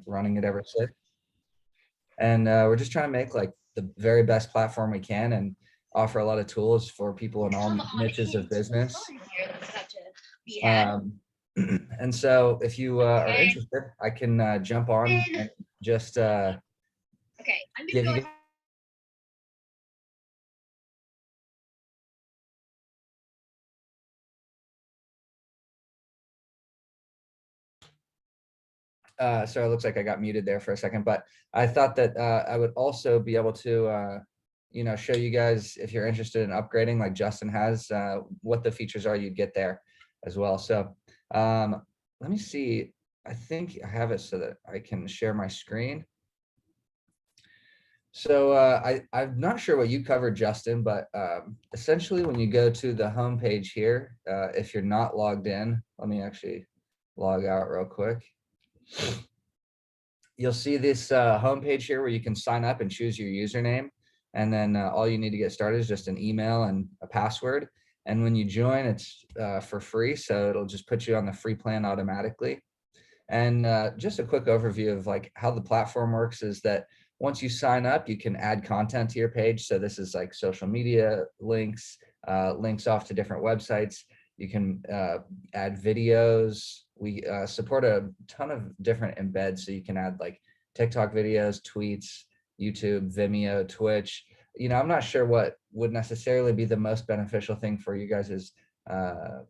running it ever since. And we're just trying to make like the very best platform we can and offer a lot of tools for people in all niches of business. And so if you are interested, I can jump on and just give you sorry, it looks like I got muted there for a second, but I thought that I would also be able to show you guys, if you're interested in upgrading like Justin has, what the features are you'd get there as well. So let me see. I think I have it so that I can share my screen. So I'm not sure what you covered, Justin, but essentially when you go to the home page here, if you're not logged in, let me actually log out real quick. You'll see this home page here where you can sign up and choose your username. And then all you need to get started is just an email and a password. And when you join, it's for free. So it'll just put you on the free plan automatically. And just a quick overview of like how the platform works is that once you sign up, you can add content to your page. So this is like social media links, links off to different websites. You can add videos. We support a ton of different embeds. So you can add like TikTok videos, tweets, YouTube, Vimeo, Twitch. I'm not sure what would necessarily be the most beneficial thing for you guys'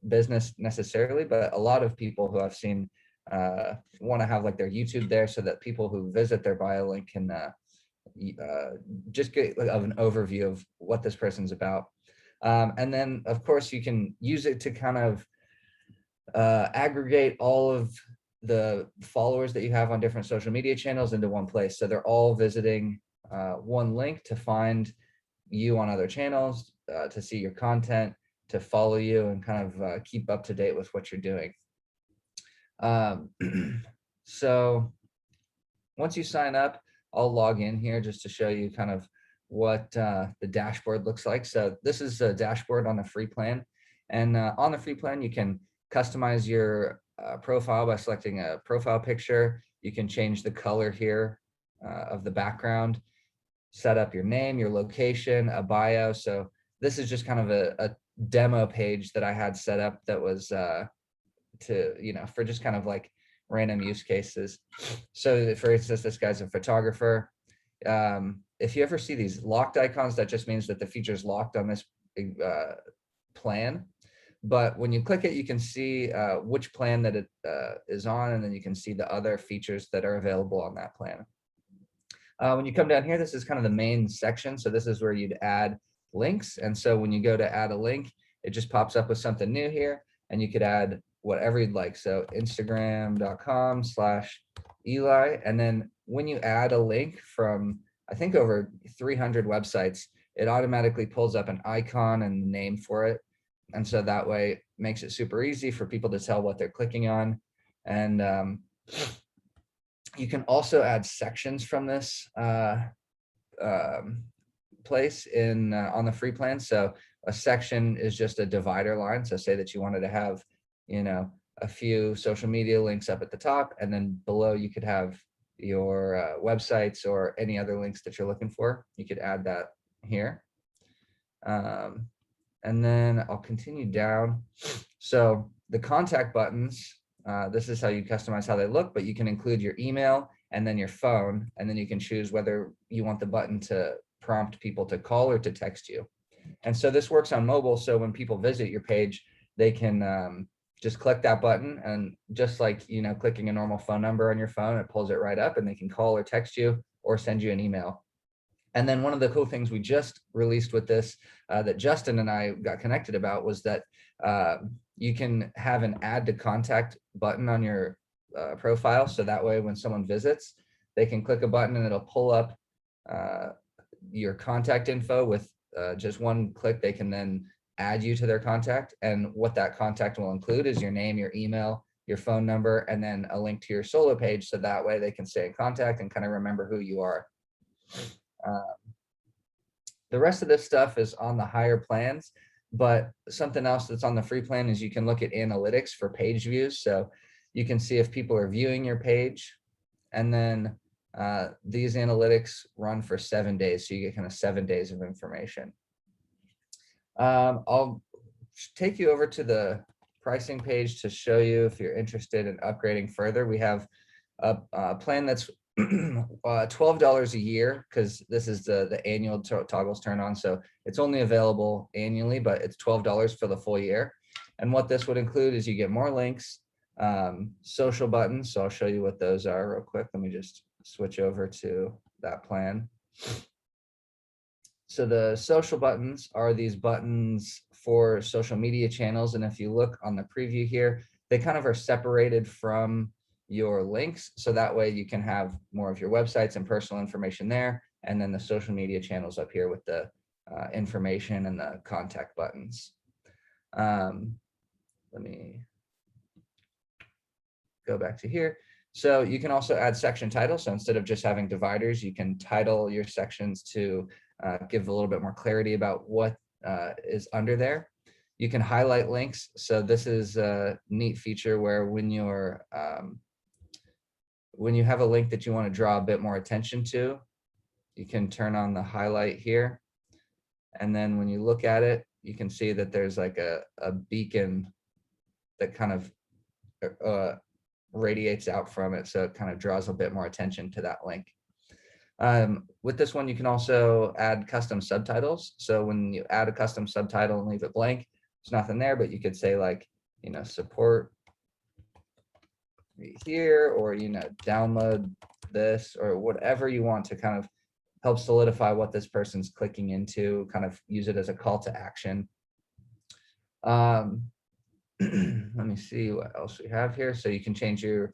business necessarily, but a lot of people who I've seen want to have like their YouTube there so that people who visit their bio link can just get like, an overview of what this person's about. And then of course you can use it to kind of aggregate all of the followers that you have on different social media channels into one place. So they're all visiting one link to find you on other channels, to see your content, to follow you and kind of keep up to date with what you're doing. So once you sign up, I'll log in here just to show you kind of what the dashboard looks like. So this is a dashboard on the free plan. And on the free plan, you can customize your profile by selecting a profile picture. You can change the color here of the background, set up your name, your location, a bio. So this is just kind of a demo page that I had set up that was for just kind of like random use cases. So for instance, this guy's a photographer. If you ever see these locked icons, that just means that the feature is locked on this plan. But when you click it, you can see which plan that it is on, and then you can see the other features that are available on that plan. When you come down here, this is kind of the main section. So this is where you'd add links. And so when you go to add a link, it just pops up with something new here, and you could add whatever you'd like. So Instagram.com/Eli. And then when you add a link from, I think, over 300 websites, it automatically pulls up an icon and the name for it. And so that way it makes it super easy for people to tell what they're clicking on. And you can also add sections from this place in on the free plan. So a section is just a divider line. So say that you wanted to have, a few social media links up at the top, and then below you could have your websites or any other links that you're looking for. You could add that here. And then I'll continue down. So the contact buttons, this is how you customize how they look, but you can include your email and then your phone, and then you can choose whether you want the button to prompt people to call or to text you. And so this works on mobile. So when people visit your page, they can just click that button, and just like, clicking a normal phone number on your phone, it pulls it right up, and they can call or text you or send you an email. And then one of the cool things we just released with this that Justin and I got connected about was that you can have an add to contact button on your profile. So that way, when someone visits, they can click a button and it'll pull up your contact info with just one click. They can then add you to their contact. And what that contact will include is your name, your email, your phone number, and then a link to your solo page. So that way they can stay in contact and kind of remember who you are. The rest of this stuff is on the higher plans, but something else that's on the free plan is you can look at analytics for page views. So you can see if people are viewing your page, And then these analytics run for 7 days. So you get kind of 7 days of information. I'll take you over to the pricing page to show you if you're interested in upgrading further. We have a plan that's $12 a year, because this is the annual toggles turn on. So it's only available annually, but it's $12 for the full year. And what this would include is you get more links, social buttons. So I'll show you what those are real quick. Let me just switch over to that plan. So the social buttons are these buttons for social media channels. And if you look on the preview here, they kind of are separated from your links. So that way you can have more of your websites and personal information there. And then the social media channels up here with the information and the contact buttons. Let me go back to here. So you can also add section titles. So instead of just having dividers, you can title your sections to give a little bit more clarity about what is under there. You can highlight links. So this is a neat feature where when you have a link that you want to draw a bit more attention to, you can turn on the highlight here. And then when you look at it, you can see that there's like a beacon that kind of radiates out from it. So it kind of draws a bit more attention to that link. With this one, you can also add custom subtitles. So when you add a custom subtitle and leave it blank, there's nothing there, but you could say like, support here, or, download this, or whatever you want to kind of help solidify what this person's clicking into, kind of use it as a call to action. Let me see what else we have here. So you can change your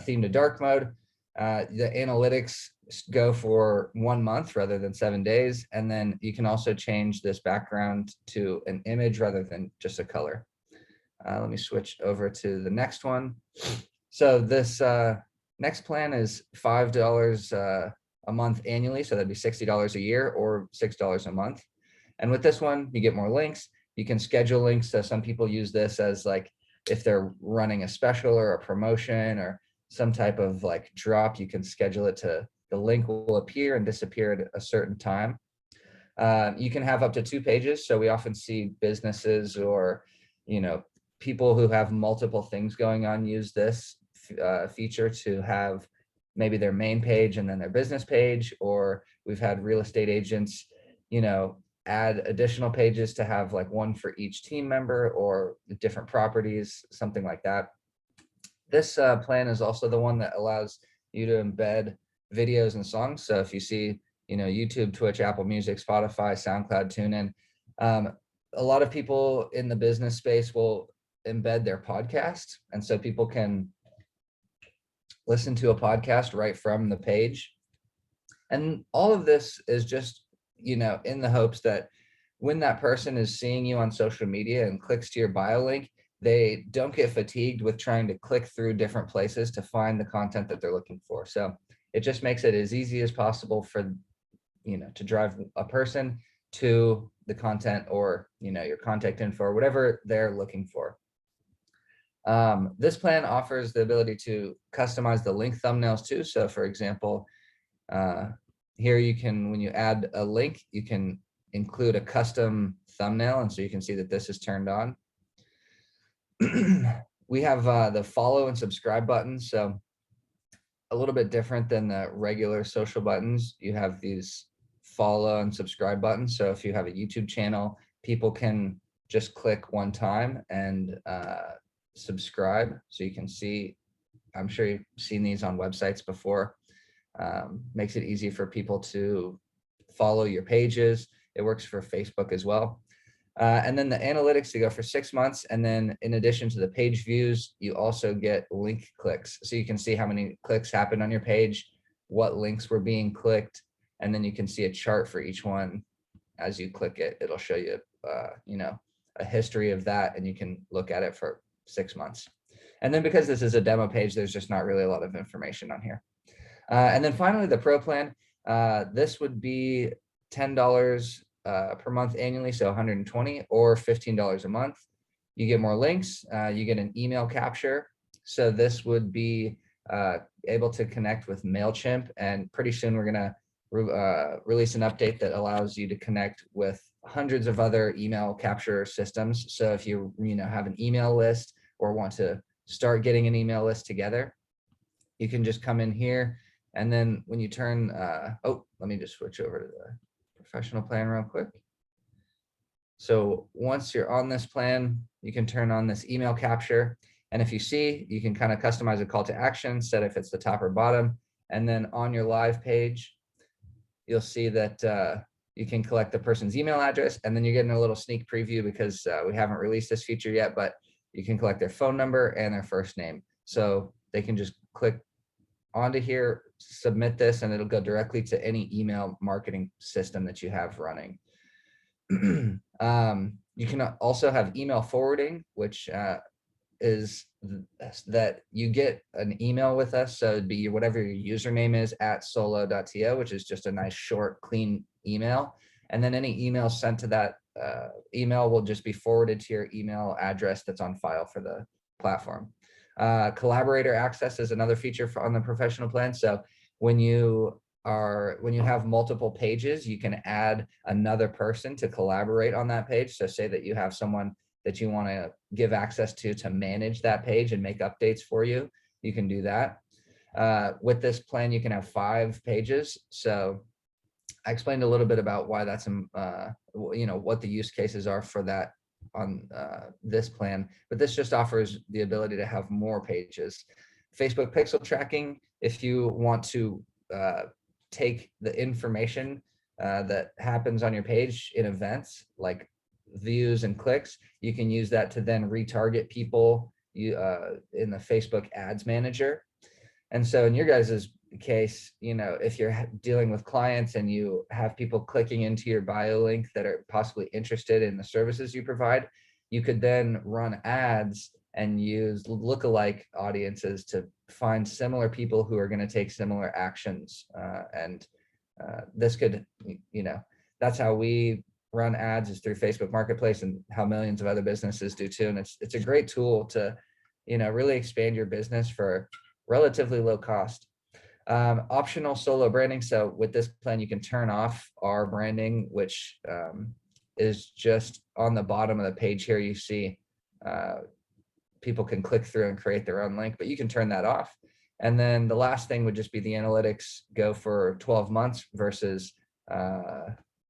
theme to dark mode. The analytics go for 1 month rather than 7 days. And then you can also change this background to an image rather than just a color. Let me switch over to the next one. So this next plan is $5 a month annually. So that'd be $60 a year or $6 a month. And with this one, you get more links. You can schedule links. So some people use this as like, if they're running a special or a promotion or some type of like drop, you can schedule it to, the link will appear and disappear at a certain time. You can have up to 2 pages. So we often see businesses or, people who have multiple things going on use this feature to have maybe their main page and then their business page, or we've had real estate agents, add additional pages to have like one for each team member or different properties, something like that. This plan is also the one that allows you to embed videos and songs. So if you see, YouTube, Twitch, Apple Music, Spotify, SoundCloud, TuneIn, a lot of people in the business space will embed their podcast. And so people can listen to a podcast right from the page. And all of this is just, in the hopes that when that person is seeing you on social media and clicks to your bio link, they don't get fatigued with trying to click through different places to find the content that they're looking for. So it just makes it as easy as possible for, to drive a person to the content or, your contact info or whatever they're looking for. This plan offers the ability to customize the link thumbnails too. So for example, here you can, when you add a link, you can include a custom thumbnail. And so you can see that this is turned on. We have the follow and subscribe buttons. So a little bit different than the regular social buttons. You have these follow and subscribe buttons. So if you have a YouTube channel, people can just click one time and subscribe. So you can see, I'm sure you've seen these on websites before. Makes it easy for people to follow your pages. It works for Facebook as well. And then the analytics, to go for 6 months. And then in addition to the page views, you also get link clicks. So you can see how many clicks happened on your page, what links were being clicked. And then you can see a chart for each one. As you click it, it'll show you, a history of that, and you can look at it for 6 months. And then because this is a demo page, there's just not really a lot of information on here. And then finally, the Pro plan, this would be $10 per month annually, so $120 or $15 a month. You get more links, you get an email capture. So this would be able to connect with MailChimp, and pretty soon we're going to release an update that allows you to connect with hundreds of other email capture systems. So if you have an email list or want to start getting an email list together, you can just come in here, and then when you turn, let me just switch over to the professional plan real quick. So once you're on this plan, you can turn on this email capture. And if you see, you can kind of customize a call to action, set if it's the top or bottom. And then on your live page, you'll see that you can collect the person's email address, and then you're getting a little sneak preview because we haven't released this feature yet, but you can collect their phone number and their first name. So they can just click onto here, submit this, and it'll go directly to any email marketing system that you have running. You can also have email forwarding, which is that you get an email with us. So it'd be whatever your username is at Solo.to, which is just a nice, short, clean email. And then any email sent to that email will just be forwarded to your email address that's on file for the platform. Collaborator Access is another feature on the professional plan. So when you have multiple pages, you can add another person to collaborate on that page. So say that you have someone that you want to give access to manage that page and make updates for you, you can do that. With this plan, you can have 5 pages. So I explained a little bit about why that's, what the use cases are for that on this plan, but this just offers the ability to have more pages. Facebook pixel tracking, if you want to take the information that happens on your page in events like views and clicks, you can use that to then retarget people in the Facebook ads manager. And so in your guys' case, if you're dealing with clients and you have people clicking into your bio link that are possibly interested in the services you provide, you could then run ads and use lookalike audiences to find similar people who are going to take similar actions. This could, that's how we run ads, is through Facebook Marketplace, and how millions of other businesses do too. And it's a great tool to, really expand your business for relatively low cost. Optional solo branding. So with this plan, you can turn off our branding, which is just on the bottom of the page here. You see people can click through and create their own link, but you can turn that off. And then the last thing would just be the analytics go for 12 months versus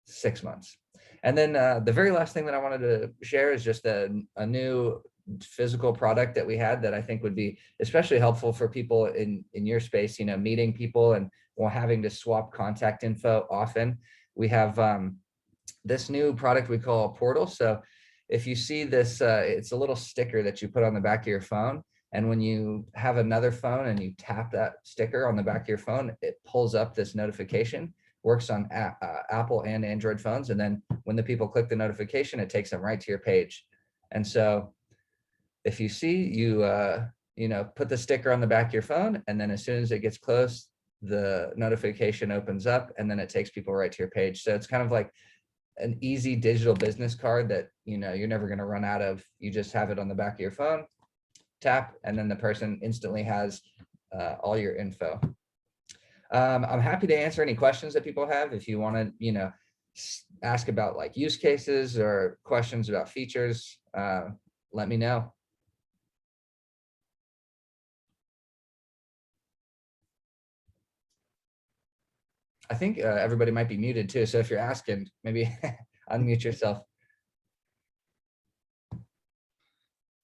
6 months. And then the very last thing that I wanted to share is just a new physical product that we had that I think would be especially helpful for people in your space, meeting people and having to swap contact info often. We have this new product we call a portal. So if you see this, it's a little sticker that you put on the back of your phone. And when you have another phone and you tap that sticker on the back of your phone, it pulls up this notification. Works on Apple and Android phones. And then when the people click the notification, it takes them right to your page. And so if you see, you put the sticker on the back of your phone, and then as soon as it gets close, the notification opens up, and then it takes people right to your page. So it's kind of like an easy digital business card that, you're never going to run out of. You just have it on the back of your phone, tap, and then the person instantly has all your info. I'm happy to answer any questions that people have. If you want to, ask about like use cases or questions about features, let me know. I think everybody might be muted too. So if you're asking, maybe unmute yourself.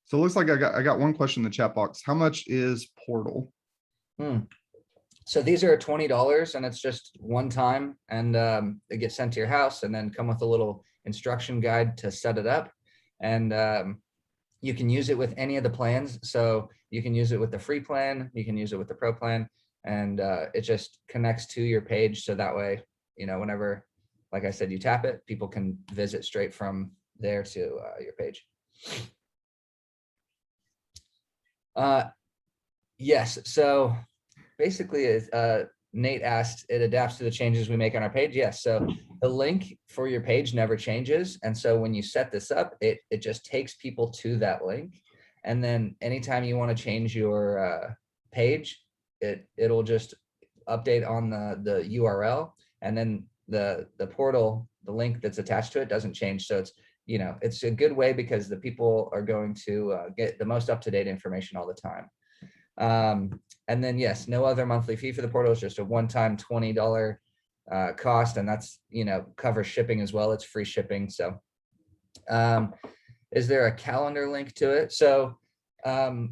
So it looks like I got one question in the chat box. How much is Portal? So these are $20, and it's just one time, and it gets sent to your house, and then come with a little instruction guide to set it up. And you can use it with any of the plans. So you can use it with the free plan, you can use it with the pro plan, and it just connects to your page. So that way, whenever, like I said, you tap it, people can visit straight from there to your page. Yes. So basically, Nate asked, it adapts to the changes we make on our page. Yes. So the link for your page never changes. And so when you set this up, it just takes people to that link. And then anytime you want to change your page, it'll just update on the URL, and then the portal, the link that's attached to it doesn't change. So it's, it's a good way because the people are going to get the most up-to-date information all the time. And then yes, no other monthly fee for the portal. It's just a one-time $20 cost, and that's, covers shipping as well. It's free shipping. So is there a calendar link to it? So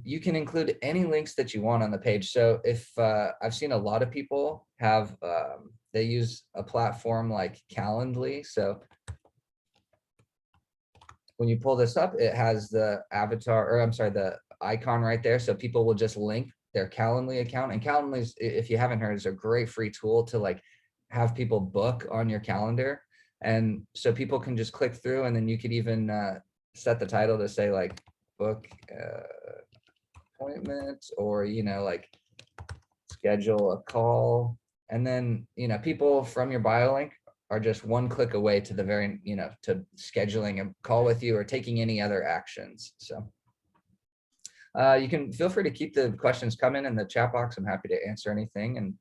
you can include any links that you want on the page. So if I've seen a lot of people have, they use a platform like Calendly. So when you pull this up, it has the avatar, or I'm sorry, the icon right there. So people will just link their Calendly account. And Calendly, if you haven't heard, is a great free tool to like have people book on your calendar. And so people can just click through, and then you could even set the title to say like book appointment, or, like schedule a call. And then, people from your bio link are just one click away to the very, to scheduling a call with you or taking any other actions. So you can feel free to keep the questions coming in the chat box. I'm happy to answer anything. And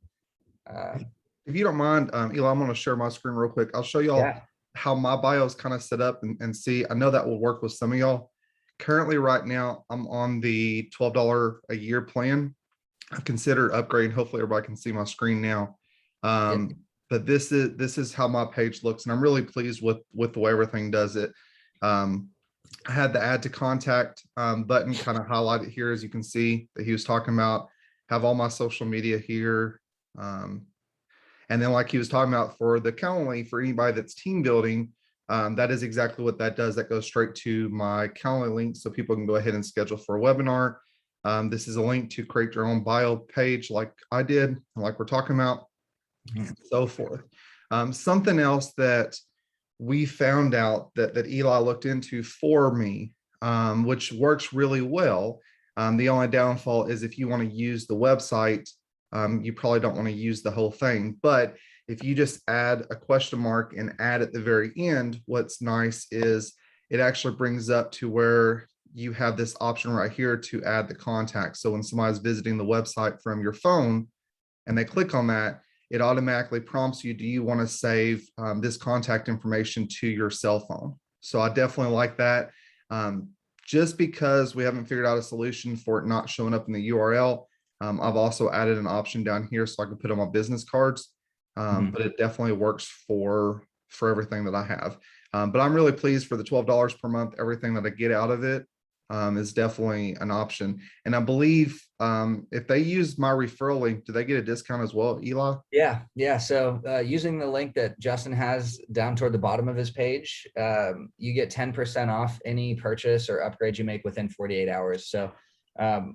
if you don't mind, Eli, I'm going to share my screen real quick. I'll show y'all how my bio is kind of set up, and see. I know that will work with some of y'all. Currently, right now, I'm on the $12 a year plan. I've considered upgrading. Hopefully, everybody can see my screen now. But this is how my page looks, and I'm really pleased with the way everything does it. I had the add to contact button kind of highlighted here, as you can see that he was talking about. Have all my social media here. And then, like he was talking about, for the Calendly, for anybody that's team building, that is exactly what that does. That goes straight to my Calendly link, so people can go ahead and schedule for a webinar. This is a link to create your own bio page like I did, and like we're talking about, and so forth. Something else that we found out that Eli looked into for me, which works really well. The only downfall is if you want to use the website, you probably don't want to use the whole thing. But if you just add a question mark and add at the very end, what's nice is it actually brings up to where you have this option right here to add the contact. So when somebody's visiting the website from your phone and they click on that, it automatically prompts you, do you want to save this contact information to your cell phone? So I definitely like that. Just because we haven't figured out a solution for it not showing up in the URL, I've also added an option down here so I can put on my business cards. But it definitely works for everything that I have. But I'm really pleased for the $12 per month. Everything that I get out of it is definitely an option. And I believe if they use my referral link, do they get a discount as well, Eli? Yeah. So using the link that Justin has down toward the bottom of his page, you get 10% off any purchase or upgrade you make within 48 hours. So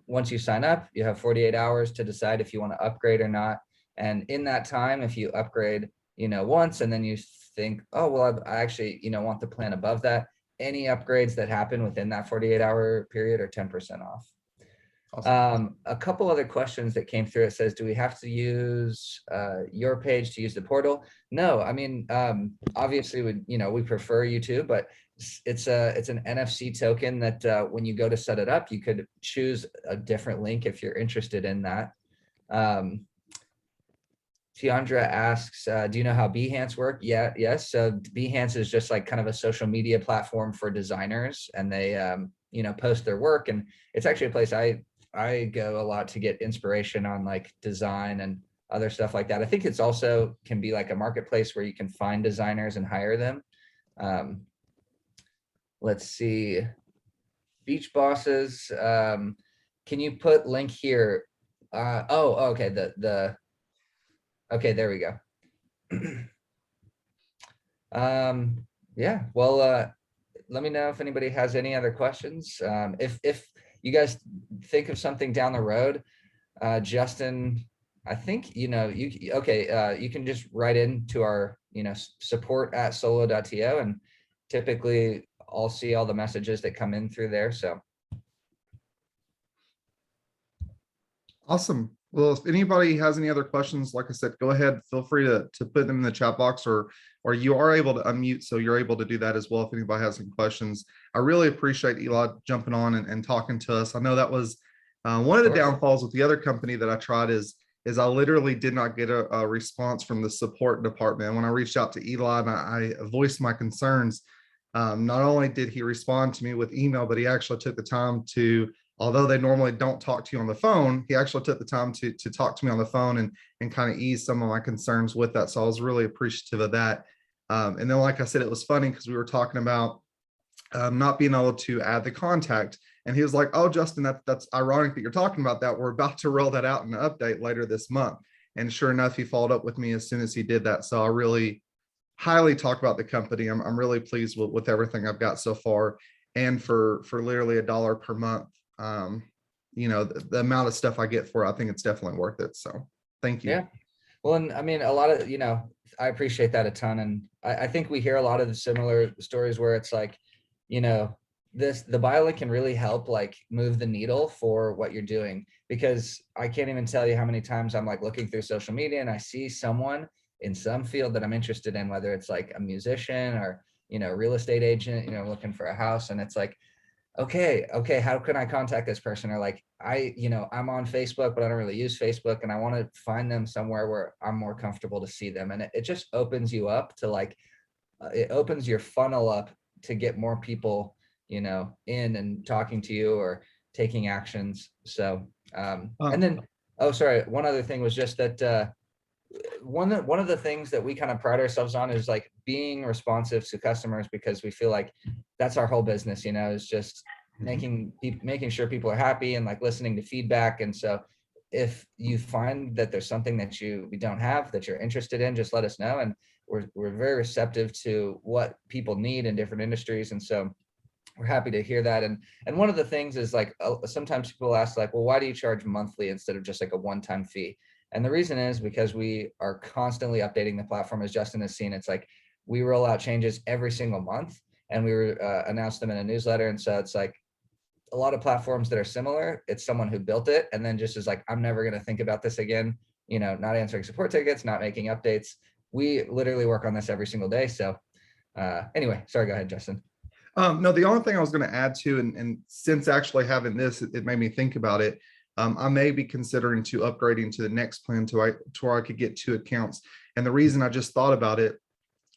once you sign up, you have 48 hours to decide if you want to upgrade or not. And in that time, if you upgrade, once, and then you think, oh, well, I actually, want the plan above that, any upgrades that happen within that 48-hour period are 10% off. Awesome. A couple other questions that came through. It says, do we have to use your page to use the portal? No, I mean, obviously we prefer you to, but it's an NFC token that when you go to set it up, you could choose a different link if you're interested in that. Tiandra asks, do you know how Behance work? Yes. So Behance is just like kind of a social media platform for designers, and they, post their work. And it's actually a place I go a lot to get inspiration on like design and other stuff like that. I think it's also can be like a marketplace where you can find designers and hire them. Let's see. Beach Bosses. Can you put link here? Okay. Okay, there we go. Yeah, well, let me know if anybody has any other questions. If you guys think of something down the road, Justin, I think, you can just write into our, support@Solo.to, and typically I'll see all the messages that come in through there. So. Awesome. Well, if anybody has any other questions, like I said, go ahead, feel free to put them in the chat box, or you are able to unmute, so you're able to do that as well if anybody has some questions. I really appreciate Eli jumping on and talking to us. I know that was one of the downfalls with the other company that I tried, is is I literally did not get a response from the support department. When I reached out to Eli and I voiced my concerns, not only did he respond to me with email, but he actually took the time to, although they normally don't talk to you on the phone, he actually took the time to talk to me on the phone and kind of ease some of my concerns with that. So I was really appreciative of that. And then, like I said, it was funny because we were talking about not being able to add the contact. And he was like, "Oh, Justin, that's ironic that you're talking about that. We're about to roll that out in an update later this month." And sure enough, he followed up with me as soon as he did that. So I really highly talk about the company. I'm really pleased with everything I've got so far. And for literally $1 per month, the amount of stuff I get for it, I think it's definitely worth it. So thank you. Yeah. Well, and I mean, a lot of, I appreciate that a ton. And I think we hear a lot of the similar stories where it's like, the BioLink can really help like move the needle for what you're doing, because I can't even tell you how many times I'm like looking through social media and I see someone in some field that I'm interested in, whether it's like a musician or, real estate agent, looking for a house. And it's like, okay, how can I contact this person? Or like, I'm on Facebook, but I don't really use Facebook, and I want to find them somewhere where I'm more comfortable to see them. And it just opens you up to like, it opens your funnel up to get more people, in and talking to you or taking actions. So, and then, oh, sorry. One other thing was just that, one of the things that we kind of pride ourselves on is like being responsive to customers, because we feel like that's our whole business, is just making sure people are happy and like listening to feedback. And so if you find that there's something that we don't have that you're interested in, just let us know. And we're very receptive to what people need in different industries. And so we're happy to hear that. And one of the things is like, sometimes people ask like, well, why do you charge monthly instead of just like a one-time fee? And the reason is because we are constantly updating the platform. As Justin has seen, it's like we roll out changes every single month, and we announce them in a newsletter. And so it's like a lot of platforms that are similar, it's someone who built it and then just is like, I'm never going to think about this again, not answering support tickets, not making updates. We literally work on this every single day. So anyway, sorry, go ahead, Justin. No, the only thing I was going to add to, and since actually having this, it made me think about it. I may be considering to upgrading to the next plan to where I could get 2 accounts. And the reason I just thought about it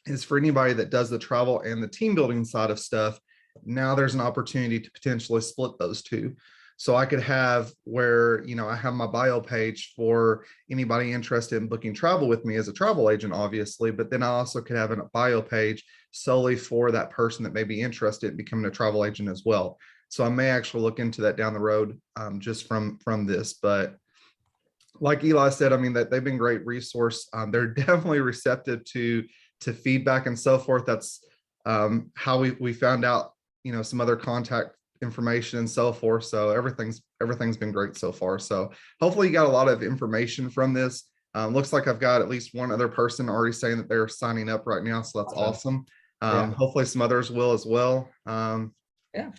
is for anybody that does the travel and the team building side of stuff. Now there's an opportunity to potentially split those 2. So I could have where, I have my bio page for anybody interested in booking travel with me as a travel agent, obviously, but then I also could have a bio page solely for that person that may be interested in becoming a travel agent as well. So I may actually look into that down the road, just from this. But like Eli said, I mean, that they've been great resource. They're definitely receptive to feedback and so forth. That's how we found out, some other contact information and so forth. So everything's been great so far. So hopefully you got a lot of information from this. Looks like I've got at least one other person already saying that they're signing up right now. So that's awesome. Hopefully some others will as well. Yeah.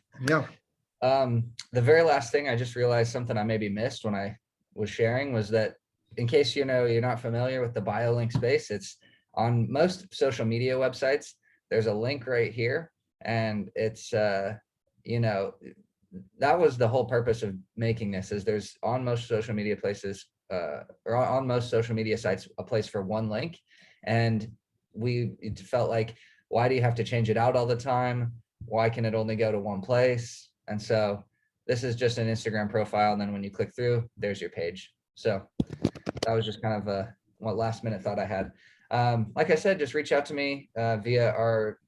The very last thing, I just realized something I maybe missed when I was sharing was that, in case you're not familiar with the BioLink space, it's on most social media websites. There's a link right here, and it's that was the whole purpose of making this. Is there's on most social media places, or on most social media sites, a place for one link, and it felt like, why do you have to change it out all the time? Why can it only go to one place? And so this is just an Instagram profile. And then when you click through, there's your page. So that was just kind of what last minute thought I had. Like I said, just reach out to me via our,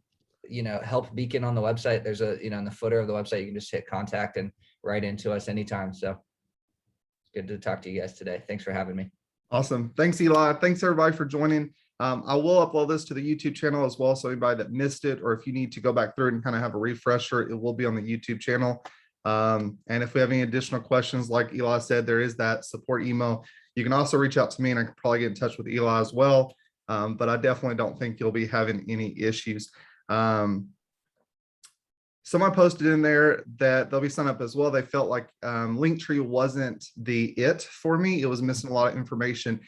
help beacon on the website. There's in the footer of the website, you can just hit contact and write into us anytime. So it's good to talk to you guys today. Thanks for having me. Awesome. Thanks, Eli. Thanks everybody for joining. I will upload this to the YouTube channel as well. So anybody that missed it, or if you need to go back through it and kind of have a refresher, it will be on the YouTube channel. And if we have any additional questions, like Eli said, there is that support email. You can also reach out to me, and I can probably get in touch with Eli as well. But I definitely don't think you'll be having any issues. Someone posted in there that they'll be signed up as well. They felt like Linktree wasn't it for me. It was missing a lot of information.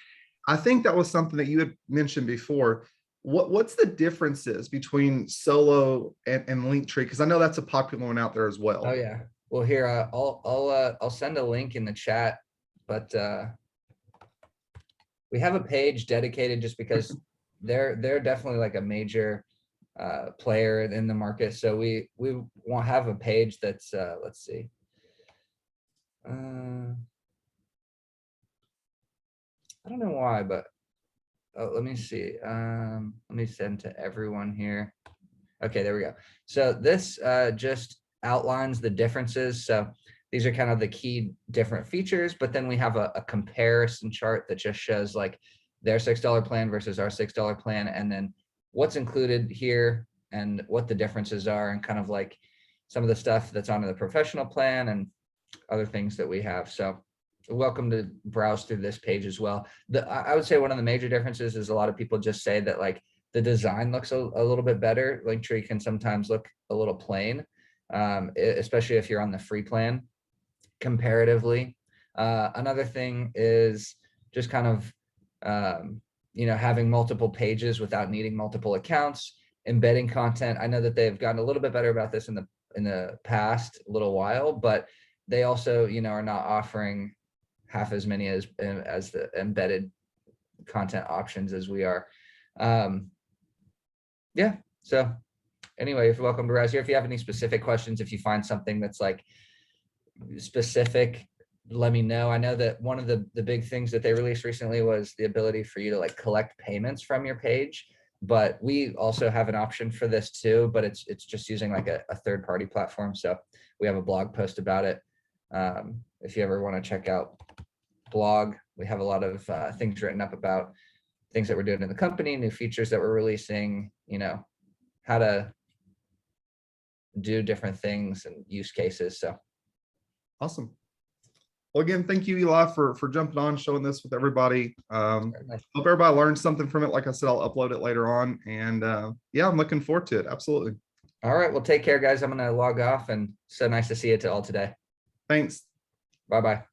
I think that was something that you had mentioned before. What's the differences between Solo and Linktree? Because I know that's a popular one out there as well. Oh yeah. Well, here I'll send a link in the chat, but we have a page dedicated just because they're definitely like a major player in the market. So we won't have a page that's let's see. I don't know why, but let me see. Let me send to everyone here. Okay, there we go. So this just outlines the differences. So these are kind of the key different features, but then we have a comparison chart that just shows like their $6 plan versus our $6 plan, and then what's included here and what the differences are, and kind of like some of the stuff that's on the professional plan and other things that we have. So welcome to browse through this page as well. I would say one of the major differences is a lot of people just say that like the design looks a little bit better. Linktree can sometimes look a little plain, especially if you're on the free plan comparatively. Another thing is just kind of, having multiple pages without needing multiple accounts, embedding content. I know that they've gotten a little bit better about this in the past little while, but they also, are not offering half as many as the embedded content options as we are. Yeah. So anyway, you're welcome to browse here. If you have any specific questions, if you find something that's like specific, let me know. I know that one of the big things that they released recently was the ability for you to like collect payments from your page, but we also have an option for this too, but it's just using like a third-party platform. So we have a blog post about it. If you ever want to check out blog, we have a lot of things written up about things that we're doing in the company, new features that we're releasing, how to do different things and use cases. So awesome. Well, again, thank you, Eli, for jumping on, showing this with everybody. Hope everybody learned something from it. Like I said, I'll upload it later on, and yeah, I'm looking forward to it. Absolutely. All right. Well, take care, guys. I'm going to log off, and so nice to see you all today. Thanks. Bye-bye.